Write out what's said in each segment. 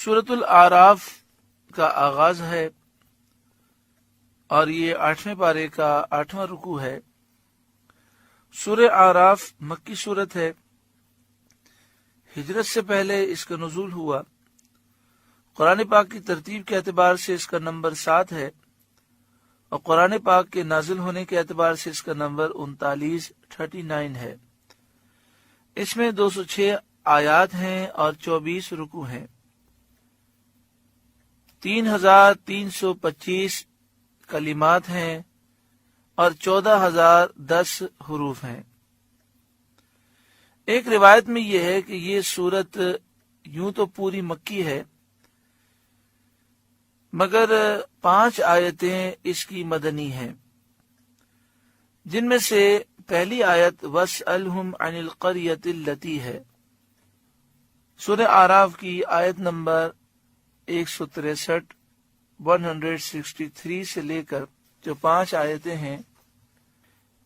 سورۃ الاعراف کا آغاز ہے اور یہ 8ویں پارے کا 8واں رکوع ہے۔ سورہ اعراف مکی سورت ہے۔ ہجرت سے پہلے اس کا نزول ہوا۔ قرآن پاک کی ترتیب کے اعتبار سے اس کا نمبر 7 ہے اور قرآن پاک کے نازل ہونے کے اعتبار سے اس کا نمبر 39 ہے۔ اس میں 206 آیات ہیں اور 24 رکوع ہیں۔ 3325 کلمات ہیں اور 14010 حروف ہیں۔ ایک روایت میں یہ ہے کہ یہ سورت یوں تو پوری مکی ہے، مگر 5 آیتیں اس کی مدنی ہیں، جن میں سے پہلی آیت وَاسْأَلْهُمْ عَنِ الْقَرْيَةِ الَّتِي ہے۔ سورہ اعراف کی آیت نمبر 163 163 سے لے کر جو 5 آیتیں ہیں،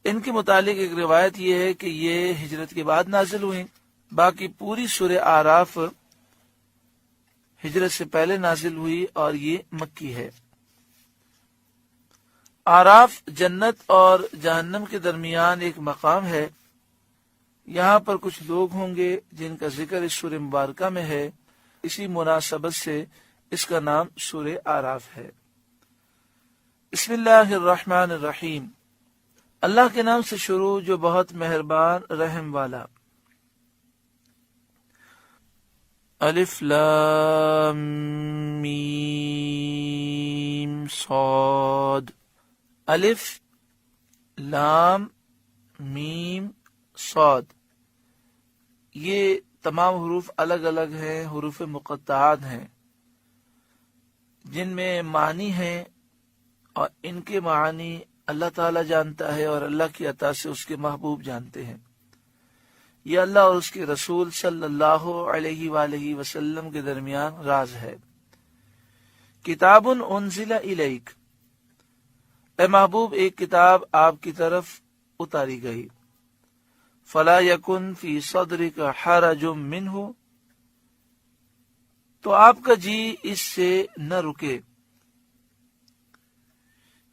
ان کے متعلق ایک روایت یہ ہے کہ یہ ہجرت کے بعد نازل ہوئیں۔ باقی پوری سورہ اعراف ہجرت سے پہلے نازل ہوئی اور یہ مکی ہے۔ اعراف جنت اور جہنم کے درمیان ایک مقام ہے۔ یہاں پر کچھ لوگ ہوں گے جن کا ذکر اس سورہ مبارکہ میں ہے، اسی مناسبت سے اس کا نام سورہ اعراف ہے۔ بسم اللہ الرحمن الرحیم، اللہ کے نام سے شروع جو بہت مہربان رحم والا۔ الف لام میم صاد، الف لام میم صاد، یہ تمام حروف الگ الگ ہیں، حروف مقطعات ہیں جن میں معنی ہیں اور ان کے معنی اللہ تعالی جانتا ہے اور اللہ کی عطا سے اس کے محبوب جانتے ہیں۔ یہ اللہ اور اس کے رسول صلی اللہ علیہ وآلہ وسلم کے درمیان راز ہے۔ کتاب انزل الیک، اے محبوب ایک کتاب آپ کی طرف اتاری گئی۔ فلا یکن فی صدرک حرج منہ، تو آپ کا جی اس سے نہ رکے،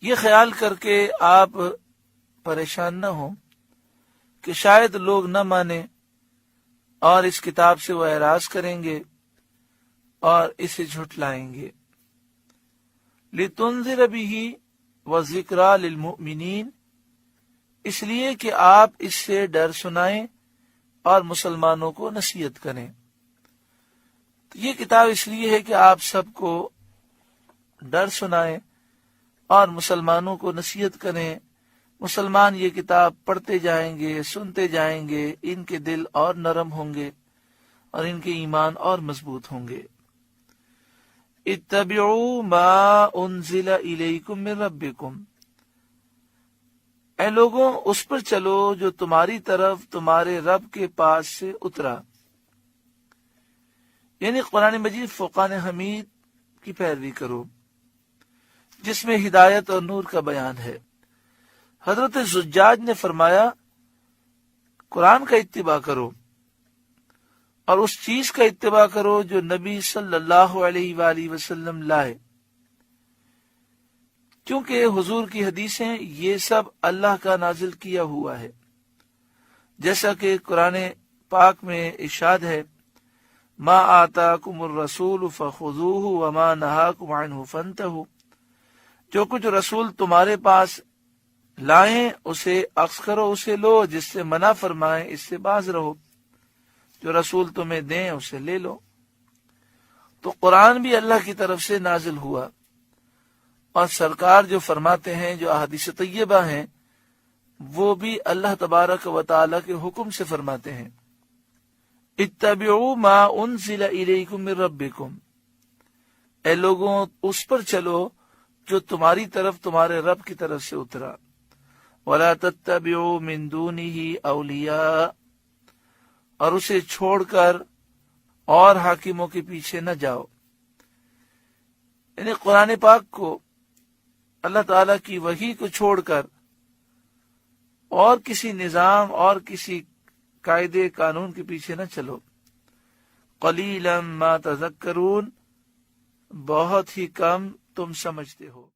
یہ خیال کر کے آپ پریشان نہ ہوں کہ شاید لوگ نہ مانیں اور اس کتاب سے وہ اعراض کریں گے اور اسے جھٹلائیں گے۔ لِتُنذِرَ بِهِ وَذِكْرَى لِلْمُؤْمِنِينَ، اس لیے کہ آپ اس سے ڈر سنائیں اور مسلمانوں کو نصیحت کریں۔ تو یہ کتاب اس لیے ہے کہ آپ سب کو ڈر سنائیں اور مسلمانوں کو نصیحت کریں۔ مسلمان یہ کتاب پڑھتے جائیں گے، سنتے جائیں گے، ان کے دل اور نرم ہوں گے اور ان کے ایمان اور مضبوط ہوں گے۔ اتبعوا ما انزل الیکم من ربکم، اے لوگوں اس پر چلو جو تمہاری طرف تمہارے رب کے پاس سے اترا، یعنی قرآن مجید فرقان حمید کی پیروی کرو جس میں ہدایت اور نور کا بیان ہے۔ حضرت زجاج نے فرمایا قرآن کا اتباع کرو اور اس چیز کا اتباع کرو جو نبی صلی اللہ علیہ وآلہ وسلم لائے، کیونکہ حضور کی حدیثیں یہ سب اللہ کا نازل کیا ہوا ہے، جیسا کہ قرآن پاک میں ارشاد ہے ما آتاکم الرسول فخذوہ وما نہاکم عنہ فانتہوا، جو کچھ رسول تمہارے پاس لائیں اسے اخذ کرو، اسے لو، جس سے منع فرمائیں اس سے باز رہو، جو رسول تمہیں دیں اسے لے لو۔ تو قرآن بھی اللہ کی طرف سے نازل ہوا اور سرکار جو فرماتے ہیں، جو احادیث طیبہ ہیں، وہ بھی اللہ تبارک و تعالی کے حکم سے فرماتے ہیں۔ اتبعوا ما انزل الیکم من ربکم، اے لوگوں اس پر چلو جو تمہاری طرف تمہارے رب کی طرف سے اترا۔ وَلَا تَتَّبِعُوا مِن دُونِهِ أَوْلِيَاءَ، اور اسے چھوڑ کر اور حاکموں کے پیچھے نہ جاؤ، یعنی قرآن پاک کو، اللہ تعالیٰ کی وحی کو چھوڑ کر اور کسی نظام اور کسی قاعدے قانون کے پیچھے نہ چلو۔ قلیلا ما تذکرون، بہت ہی کم تم سمجھتے ہو۔